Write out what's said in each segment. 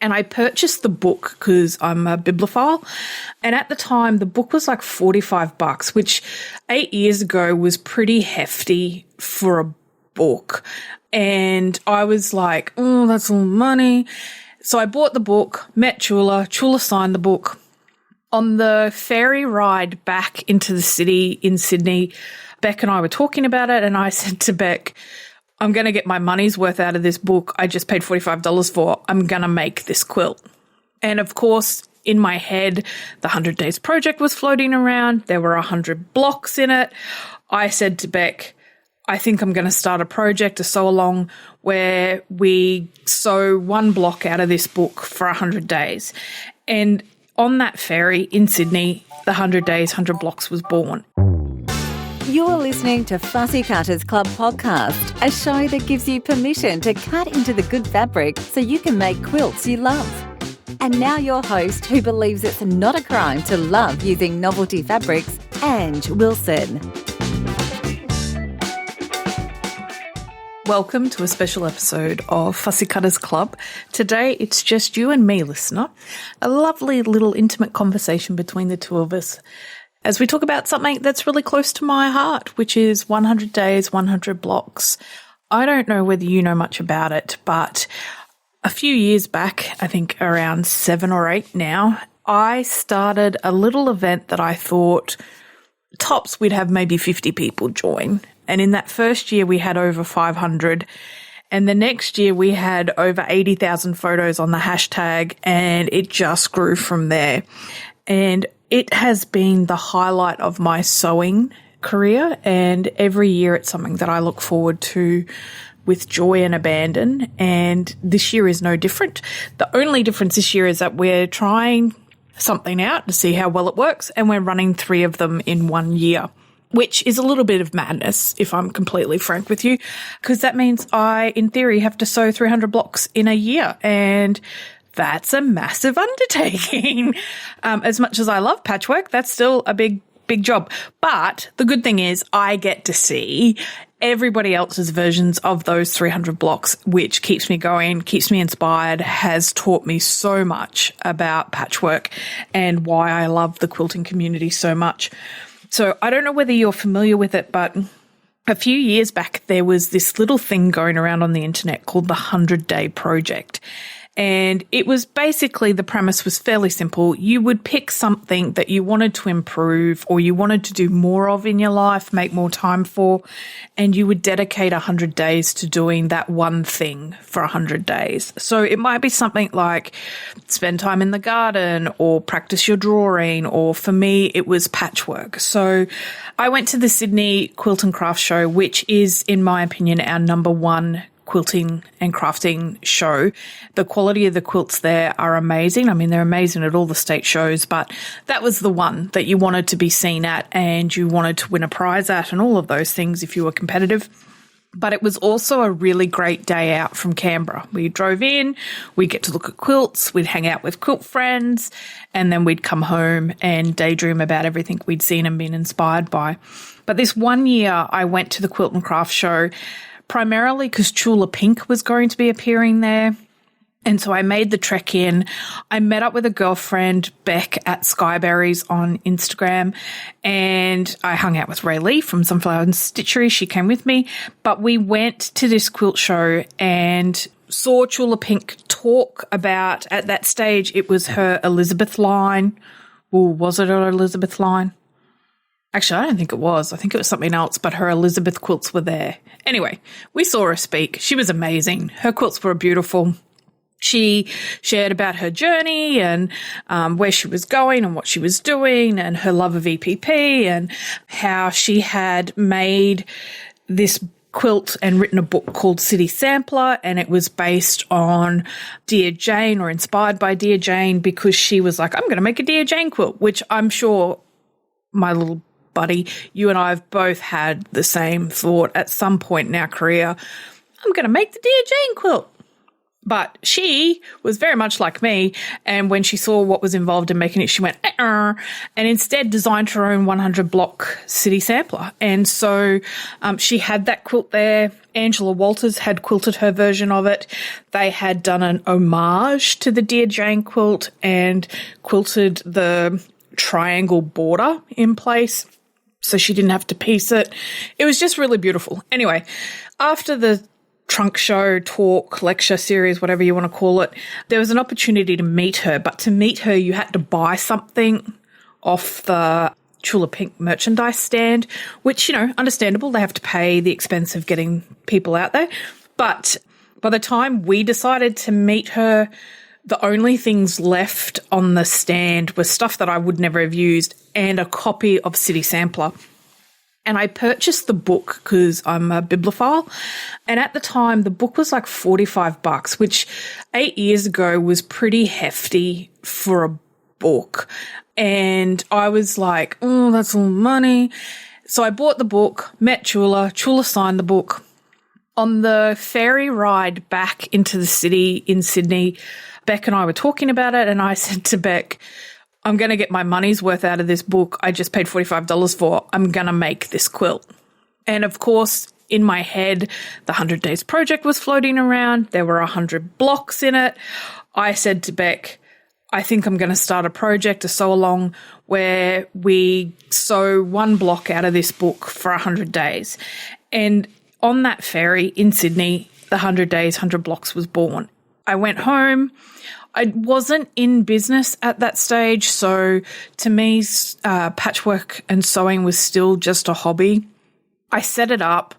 And I purchased the book because I'm a bibliophile. And at the time, the book was like $45, which 8 years ago was pretty hefty for a book. And I was like, oh, that's all money. So I bought the book, met Chula. Chula signed the book. On the ferry ride back into the city in Sydney, Beck and I were talking about it. And I said to Beck, I'm going to get my money's worth out of this book I just paid $45 for. I'm going to make this quilt. And of course, in my head, the 100 Days Project was floating around. There were 100 blocks in it. I said to Beck, I think I'm going to start a project, a sew-along, where we sew one block out of this book for 100 days. And on that ferry in Sydney, the 100 Days, 100 Blocks was born. You're listening to Fussy Cutters Club podcast, a show that gives you permission to cut into the good fabric so you can make quilts you love. And now your host, who believes it's not a crime to love using novelty fabrics, Ange Wilson. Welcome to a special episode of Fussy Cutters Club. Today, it's just you and me, listener. A lovely little intimate conversation between the two of us as we talk about something that's really close to my heart, which is 100 Days, 100 Blocks. I don't know whether you know much about it, but a few years back, I think around 7 or 8 now, I started a little event that I thought tops we'd have maybe 50 people join. And in that first year, we had over 500. And the next year, we had over 80,000 photos on the hashtag, and it just grew from there. And it has been the highlight of my sewing career, and every year it's something that I look forward to with joy and abandon. And this year is no different. The only difference this year is that we're trying something out to see how well it works, and we're running 3 of them in 1 year, which is a little bit of madness, if I'm completely frank with you, because that means I, in theory, have to sew 300 blocks in a year, and that's a massive undertaking. As much as I love patchwork, that's still a big job. But the good thing is I get to see everybody else's versions of those 300 blocks, which keeps me going, keeps me inspired, has taught me so much about patchwork and why I love the quilting community so much. So I don't know whether you're familiar with it, but a few years back, there was this little thing going around on the internet called the 100 Day Project. And it was basically, the premise was fairly simple. You would pick something that you wanted to improve or you wanted to do more of in your life, make more time for, and you would dedicate 100 days to doing that one thing for 100 days. So it might be something like spend time in the garden or practice your drawing, or for me, it was patchwork. So I went to the Sydney Quilt and Craft Show, which is, in my opinion, our number one quilting and crafting show. The quality of the quilts there are amazing. I mean, they're amazing at all the state shows, but that was the one that you wanted to be seen at and you wanted to win a prize at and all of those things if you were competitive. But it was also a really great day out from Canberra. We drove in, we'd get to look at quilts, we'd hang out with quilt friends, and then we'd come home and daydream about everything we'd seen and been inspired by. But this one year I went to the Quilt and Craft Show primarily because Chula Pink was going to be appearing there. And so I made the trek in. I met up with a girlfriend, Beck, at Skyberries on Instagram, and I hung out with Ray Lee from Sunflower and Stitchery. She came with me, but we went to this quilt show and saw Chula Pink talk about, at that stage, it was her Elizabeth line. Or was it her Elizabeth line? Actually, I don't think it was. I think it was something else, but her Elizabeth quilts were there. Anyway, we saw her speak. She was amazing. Her quilts were beautiful. She shared about her journey and where she was going and what she was doing and her love of EPP and how she had made this quilt and written a book called City Sampler, and it was based on Dear Jane, or inspired by Dear Jane, because she was like, I'm going to make a Dear Jane quilt, which I'm sure my little buddy, you and I have both had the same thought at some point in our career. I'm going to make the Dear Jane quilt. But she was very much like me, and when she saw what was involved in making it, she went, and instead designed her own 100-block city sampler. And so she had that quilt there. Angela Walters had quilted her version of it. They had done an homage to the Dear Jane quilt and quilted the triangle border in place, so she didn't have to piece it. It was just really beautiful. Anyway, after the trunk show, talk, lecture series, whatever you want to call it, there was an opportunity to meet her. But to meet her, you had to buy something off the Chula Pink merchandise stand, which, understandable. They have to pay the expense of getting people out there. But by the time we decided to meet her, the only things left on the stand was stuff that I would never have used and a copy of City Sampler. And I purchased the book because I'm a bibliophile. And at the time, the book was like $45, which 8 years ago was pretty hefty for a book. And I was like, oh, that's all money. So I bought the book, met Chula. Chula signed the book. On the ferry ride back into the city in Sydney, Beck and I were talking about it. And I said to Beck, I'm going to get my money's worth out of this book I just paid $45 for. I'm going to make this quilt. And of course, in my head, the 100 Days Project was floating around. There were 100 blocks in it. I said to Beck, I think I'm going to start a project, a sew-along, where we sew one block out of this book for 100 days. And on that ferry in Sydney, the 100 Days, 100 Blocks was born. I went home. I wasn't in business at that stage, so to me, patchwork and sewing was still just a hobby. I set it up.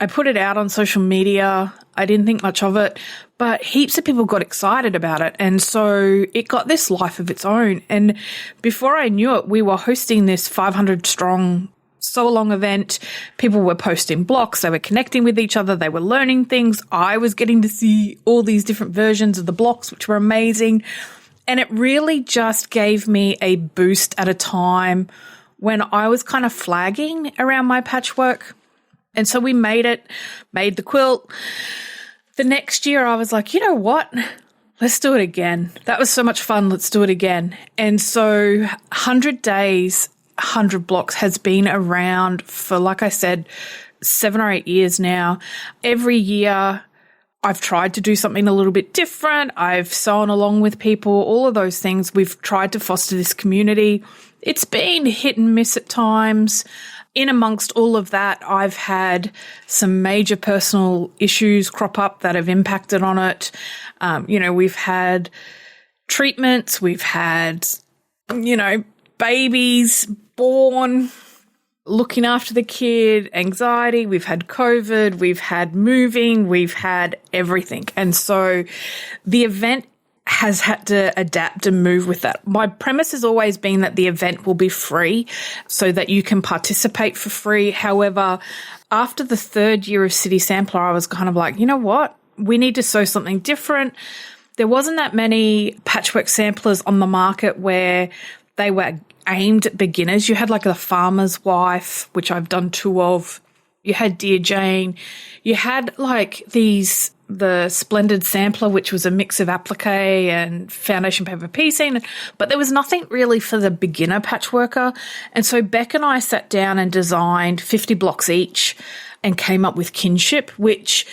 I put it out on social media. I didn't think much of it, but heaps of people got excited about it, and so it got this life of its own. And before I knew it, we were hosting this 500-strong sew-along event. People were posting blocks. They were connecting with each other. They were learning things. I was getting to see all these different versions of the blocks, which were amazing. And it really just gave me a boost at a time when I was kind of flagging around my patchwork. And so we made the quilt. The next year I was like, you know what? Let's do it again. That was so much fun. Let's do it again. And so 100 Days, 100 Blocks has been around for, like I said, 7 or 8 years now. Every year I've tried to do something a little bit different. I've sewn along with people, all of those things. We've tried to foster this community. It's been hit and miss at times. In amongst all of that, I've had some major personal issues crop up that have impacted on it. We've had treatments, we've had, babies born, looking after the kid, anxiety, we've had COVID, we've had moving, we've had everything. And so the event has had to adapt and move with that. My premise has always been that the event will be free so that you can participate for free. However, after the third year of City Sampler, I was kind of like, you know what? We need to sew something different. There wasn't that many patchwork samplers on the market where they were aimed at beginners. You had like The Farmer's Wife, which I've done 2 of. You had Dear Jane. You had like the Splendid Sampler, which was a mix of applique and foundation paper piecing, but there was nothing really for the beginner patchworker. And so Beck and I sat down and designed 50 blocks each and came up with Kinship, which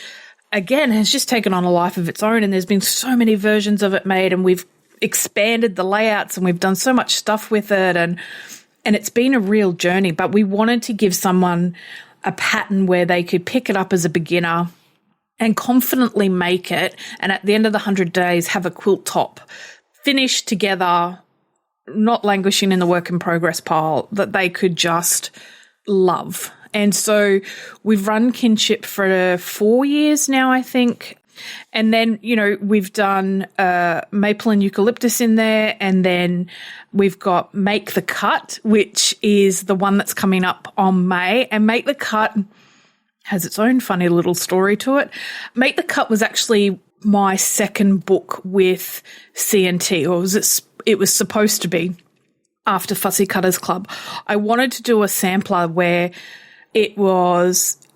again has just taken on a life of its own. And there's been so many versions of it made, and we've expanded the layouts and we've done so much stuff with it. And it's been a real journey, but we wanted to give someone a pattern where they could pick it up as a beginner and confidently make it, and at the end of the 100 days have a quilt top finished together, not languishing in the work in progress pile, that they could just love. And so we've run Kinship for 4 years now, I think. And then, we've done maple and eucalyptus in there, and then we've got Make the Cut, which is the one that's coming up on May. And Make the Cut has its own funny little story to it. Make the Cut was actually my second book with CNT, or it was supposed to be after Fussy Cutters Club. I wanted to do a sampler where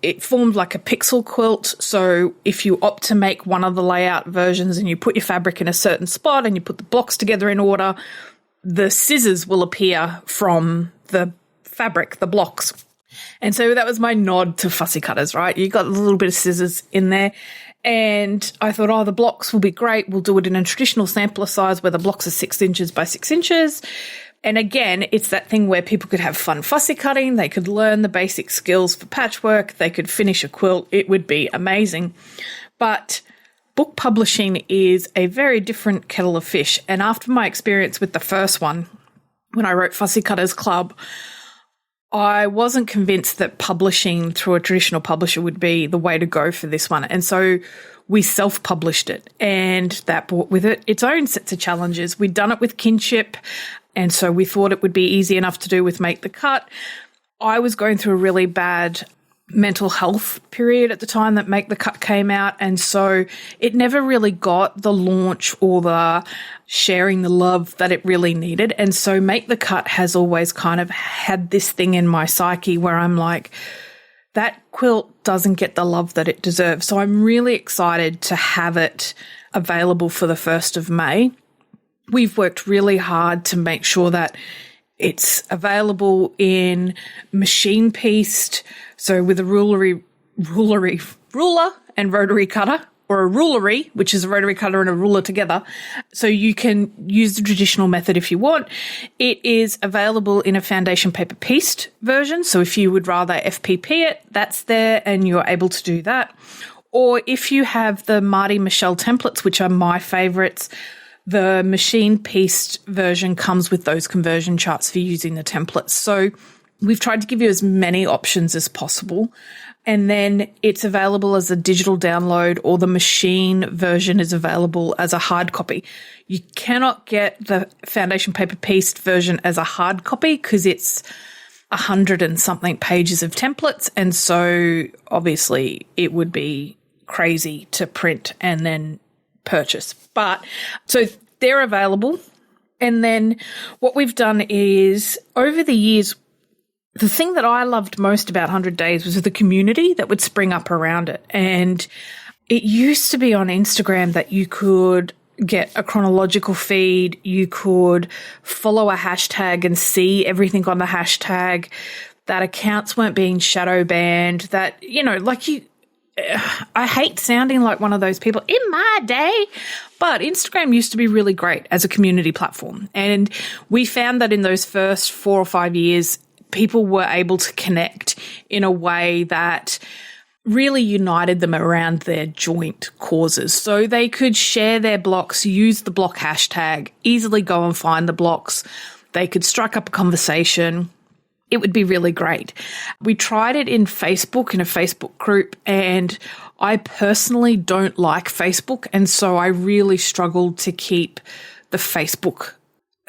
It formed like a pixel quilt. So if you opt to make one of the layout versions and you put your fabric in a certain spot and you put the blocks together in order, the scissors will appear from the fabric, the blocks. And so that was my nod to fussy cutters, right? You got a little bit of scissors in there. And I thought, oh, the blocks will be great. We'll do it in a traditional sampler size where the blocks are 6 inches by 6 inches. And again, it's that thing where people could have fun fussy cutting. They could learn the basic skills for patchwork. They could finish a quilt. It would be amazing. But book publishing is a very different kettle of fish. And after my experience with the first one, when I wrote Fussy Cutters Club, I wasn't convinced that publishing through a traditional publisher would be the way to go for this one. And so we self-published it, and that brought with it its own sets of challenges. We'd done it with Kinship, and so we thought it would be easy enough to do with Make the Cut. I was going through a really bad mental health period at the time that Make the Cut came out, and so it never really got the launch or the sharing the love that it really needed. And so Make the Cut has always kind of had this thing in my psyche where I'm like, that quilt doesn't get the love that it deserves. So I'm really excited to have it available for the 1st of May. We've worked really hard to make sure that it's available in machine pieced, so with a ruler and rotary cutter, or a rulery, which is a rotary cutter and a ruler together. So you can use the traditional method if you want. It is available in a foundation paper pieced version. So if you would rather FPP it, that's there and you're able to do that. Or if you have the Marty Michelle templates, which are my favorites, the machine pieced version comes with those conversion charts for using the templates. So we've tried to give you as many options as possible. And then it's available as a digital download, or the machine version is available as a hard copy. You cannot get the foundation paper pieced version as a hard copy because it's 100 and something pages of templates. And so obviously it would be crazy to print and then purchase. But so they're available. And then what we've done is over the years, the thing that I loved most about 100 Days was the community that would spring up around it. And it used to be on Instagram that you could get a chronological feed, you could follow a hashtag and see everything on the hashtag, that accounts weren't being shadow banned, that, you know, like I hate sounding like one of those people in my day, but Instagram used to be really great as a community platform. And we found that in those first 4 or 5 years, people were able to connect in a way that really united them around their joint causes. So they could share their blocks, use the block hashtag, easily go and find the blocks. They could strike up a conversation. It would be really great. We tried it in Facebook, in a Facebook group, and I personally don't like Facebook. And so I really struggled to keep the Facebook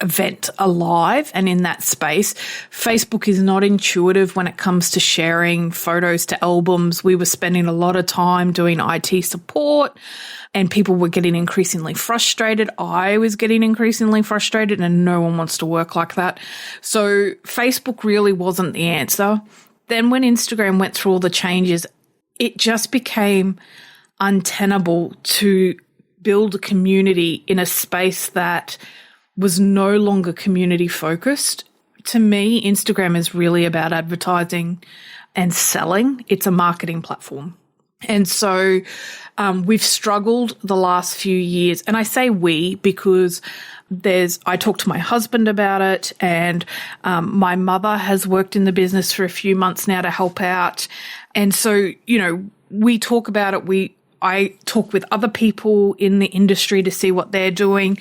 event alive and in that space. Facebook is not intuitive when it comes to sharing photos to albums. We were spending a lot of time doing IT support and people were getting increasingly frustrated. I was getting increasingly frustrated and no one wants to work like that. So Facebook really wasn't the answer. Then when Instagram went through all the changes, it just became untenable to build a community in a space that was no longer community focused. To me, Instagram is really about advertising and selling. It's a marketing platform. And so we've struggled the last few years. And I say we because I talked to my husband about it, and my mother has worked in the business for a few months now to help out. And so, you know, we talk about it. I talk with other people in the industry to see what they're doing.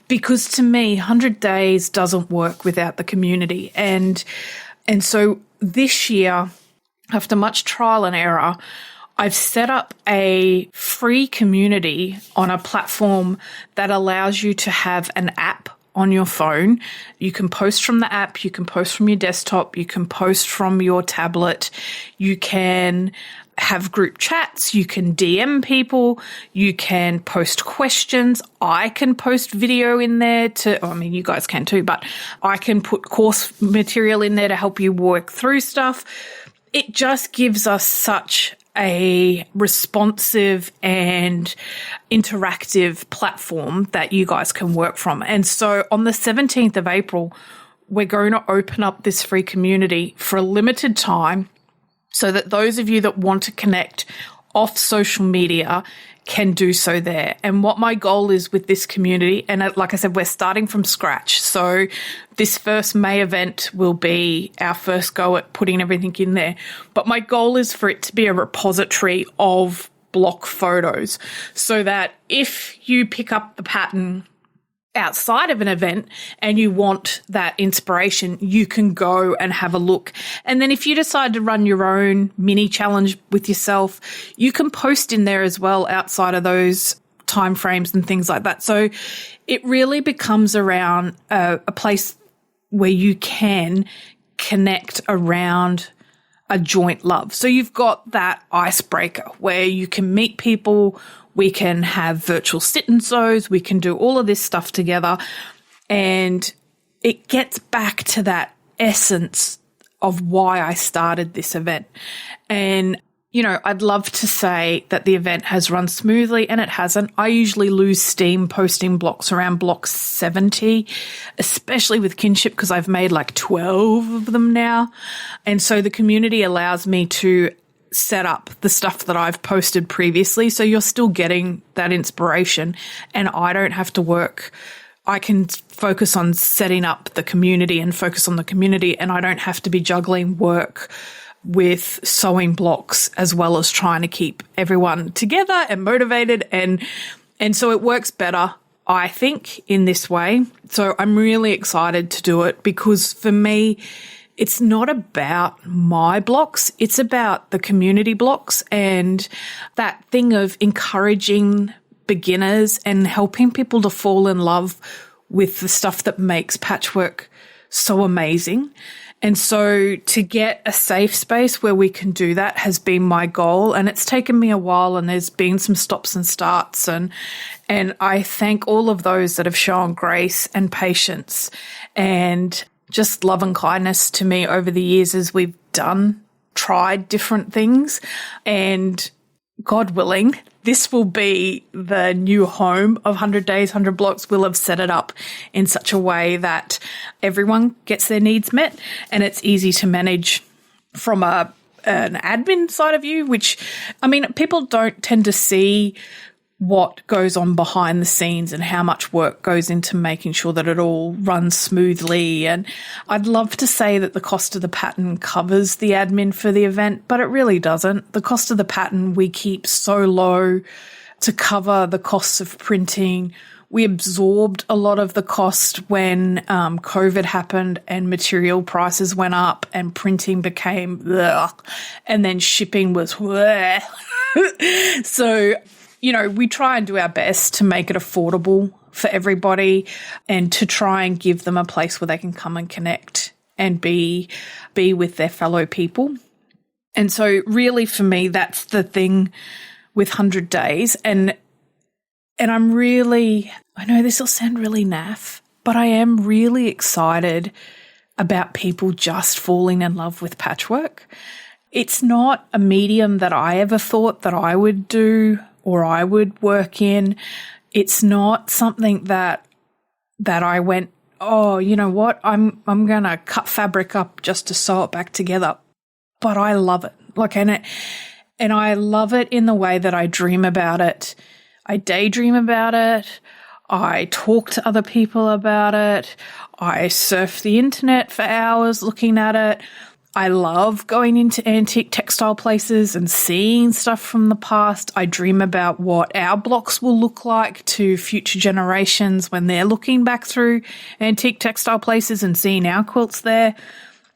Because to me, 100 Days doesn't work without the community. And so this year, after much trial and error, I've set up a free community on a platform that allows you to have an app on your phone. You can post from the app, you can post from your desktop, you can post from your tablet, you can have group chats, you can DM people, you can post questions. I can post video in there you guys can too, but I can put course material in there to help you work through stuff. it just gives us such a responsive and interactive platform that you guys can work from. And so on the 17th of April, we're going to open up this free community for a limited time so that those of you that want to connect off social media can do so there. And what my goal is with this community, and like I said, we're starting from scratch. So this first May event will be our first go at putting everything in there. But my goal is for it to be a repository of block photos so that if you pick up the pattern outside of an event and you want that inspiration, you can go and have a look. And then if you decide to run your own mini challenge with yourself, you can post in there as well outside of those timeframes and things like that. So it really becomes around a place where you can connect around a joint love. So you've got that icebreaker where you can meet people. We can have virtual sit-and-sews. We can do all of this stuff together. And it gets back to that essence of why I started this event. And, you know, I'd love to say that the event has run smoothly, and it hasn't. I usually lose steam posting blocks around block 70, especially with kinship, because I've made like 12 of them now. And so the community allows me to set up the stuff that I've posted previously. So you're still getting that inspiration, and I don't have to work. I can focus on setting up the community and focus on the community, and I don't have to be juggling work with sewing blocks as well as trying to keep everyone together and motivated. And so it works better, I think, in this way. So I'm really excited to do it because for me, it's not about my blocks. It's about the community blocks and that thing of encouraging beginners and helping people to fall in love with the stuff that makes patchwork so amazing. And so to get a safe space where we can do that has been my goal. And it's taken me a while, and there's been some stops and starts. And I thank all of those that have shown grace and patience and just love and kindness to me over the years as we've tried different things. And God willing, this will be the new home of 100 Days, 100 Blocks. We'll have set it up in such a way that everyone gets their needs met, and it's easy to manage from an admin side of view, which, I mean, people don't tend to see what goes on behind the scenes and how much work goes into making sure that it all runs smoothly. And I'd love to say that the cost of the pattern covers the admin for the event, but it really doesn't. The cost of the pattern we keep so low to cover the costs of printing. We absorbed a lot of the cost when COVID happened and material prices went up and printing became and then shipping was So, you know, we try and do our best to make it affordable for everybody and to try and give them a place where they can come and connect and be with their fellow people. And so really for me, that's the thing with 100 Days. And I'm really, I know this will sound really naff, but I am really excited about people just falling in love with patchwork. It's not a medium that I ever thought that I would do or I would work in. It's not something that I went, oh, you know what, I'm going to cut fabric up just to sew it back together. But I love it. And I love it in the way that I dream about it. I daydream about it. I talk to other people about it. I surf the internet for hours looking at it. I love going into antique textile places and seeing stuff from the past. I dream about what our blocks will look like to future generations when they're looking back through antique textile places and seeing our quilts there.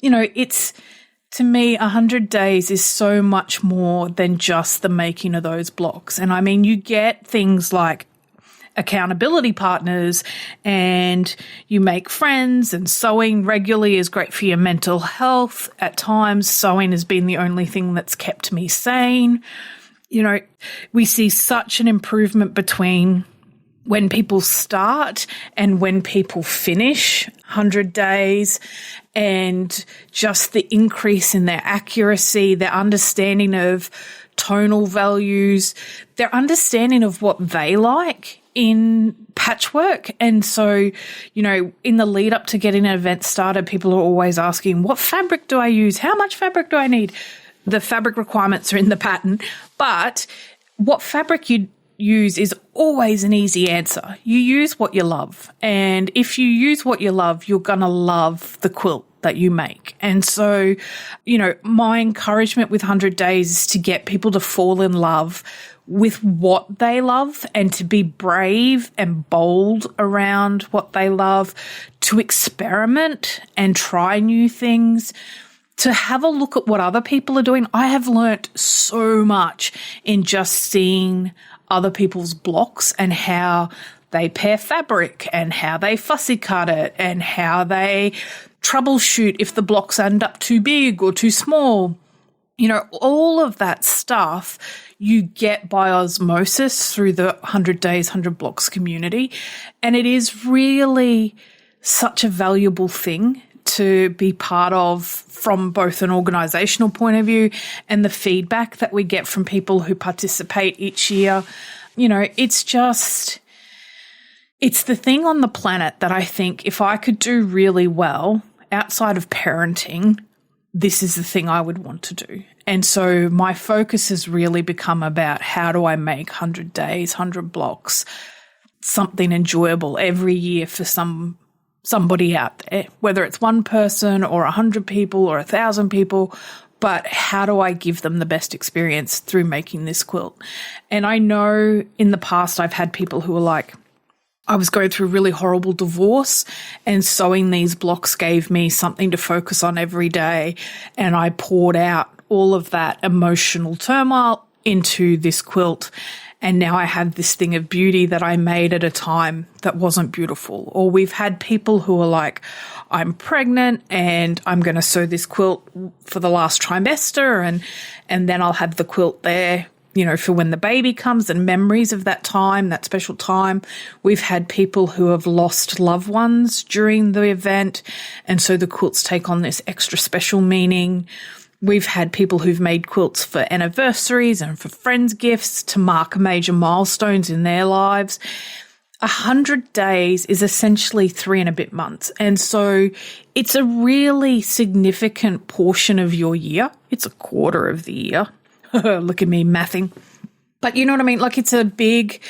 You know, it's, to me, 100 Days is so much more than just the making of those blocks. And I mean, you get things like accountability partners and you make friends, and sewing regularly is great for your mental health. At times, sewing has been the only thing that's kept me sane. You know, we see such an improvement between when people start and when people finish 100 days, and just the increase in their accuracy, their understanding of tonal values, their understanding of what they like in patchwork. And so, in the lead up to getting an event started, people are always asking, what fabric do I use? How much fabric do I need? The fabric requirements are in the pattern, but what fabric you use is always an easy answer. You use what you love. And if you use what you love, you're going to love the quilt that you make. And so, my encouragement with 100 Days is to get people to fall in love with what they love and to be brave and bold around what they love, to experiment and try new things, to have a look at what other people are doing. I have learnt so much in just seeing other people's blocks and how they pair fabric and how they fussy cut it and how they troubleshoot if the blocks end up too big or too small. All of that stuff you get by osmosis through the 100 Days, 100 Blocks community. And it is really such a valuable thing to be part of from both an organizational point of view and the feedback that we get from people who participate each year. It's the thing on the planet that I think if I could do really well outside of parenting, this is the thing I would want to do. And so my focus has really become about how do I make 100 Days, 100 Blocks something enjoyable every year for somebody out there, whether it's one person or 100 people or 1,000 people, but how do I give them the best experience through making this quilt? And I know in the past I've had people who are like, I was going through a really horrible divorce and sewing these blocks gave me something to focus on every day. And I poured out all of that emotional turmoil into this quilt. And now I have this thing of beauty that I made at a time that wasn't beautiful. Or we've had people who are like, I'm pregnant and I'm going to sew this quilt for the last trimester and then I'll have the quilt there, for when the baby comes, and memories of that time, that special time. We've had people who have lost loved ones during the event, and so the quilts take on this extra special meaning. We've had people who've made quilts for anniversaries and for friends' gifts to mark major milestones in their lives. 100 days is essentially 3 and a bit months. And so it's a really significant portion of your year. It's a quarter of the year. Look at me mathing. But you know what I mean? Like, it's a big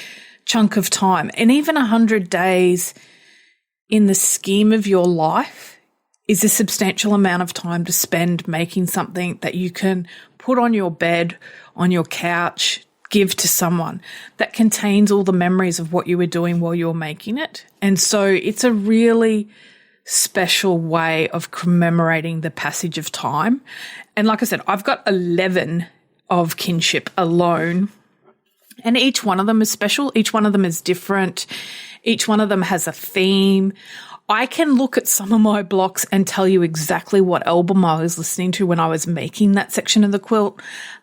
chunk of time. And even 100 days in the scheme of your life is a substantial amount of time to spend making something that you can put on your bed, on your couch, give to someone that contains all the memories of what you were doing while you were making it. And so it's a really special way of commemorating the passage of time. And like I said, I've got 11 of kinship alone, and each one of them is special. Each one of them is different. Each one of them has a theme. I can look at some of my blocks and tell you exactly what album I was listening to when I was making that section of the quilt.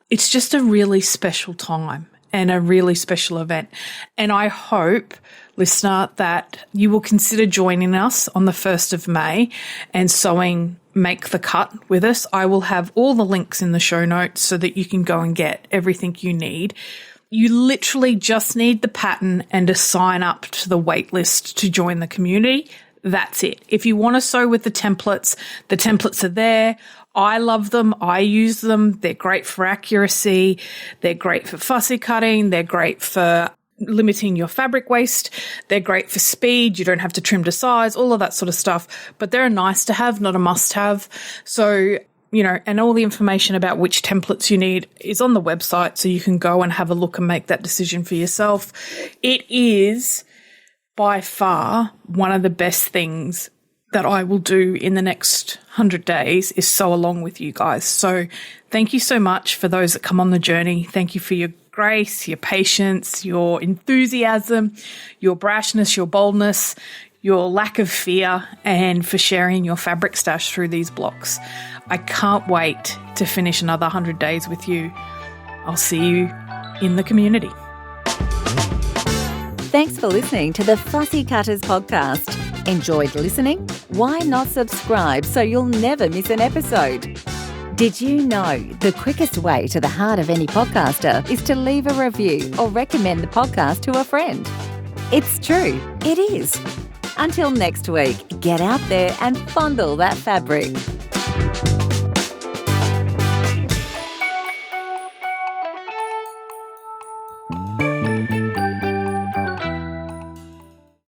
It's just a really special time and a really special event. And I hope, listener, that you will consider joining us on the 1st of May and sewing Make the Cut with us. I will have all the links in the show notes so that you can go and get everything you need. You literally just need the pattern and to sign up to the wait list to join the community. That's it. If you want to sew with the templates are there. I love them. I use them. They're great for accuracy. They're great for fussy cutting. They're great for limiting your fabric waste. They're great for speed. You don't have to trim to size, all of that sort of stuff. But they're a nice to have, not a must have. So, and all the information about which templates you need is on the website, so you can go and have a look and make that decision for yourself. It is by far one of the best things that I will do in the next 100 days is sew along with you guys. So thank you so much for those that come on the journey. Thank you for your grace, your patience, your enthusiasm, your brashness, your boldness, your lack of fear, and for sharing your fabric stash through these blocks. I can't wait to finish another 100 days with you. I'll see you in the community. Thanks for listening to the Fussy Cutters podcast. Enjoyed listening? Why not subscribe so you'll never miss an episode? Did you know the quickest way to the heart of any podcaster is to leave a review or recommend the podcast to a friend? It's true, it is. Until next week, get out there and fondle that fabric.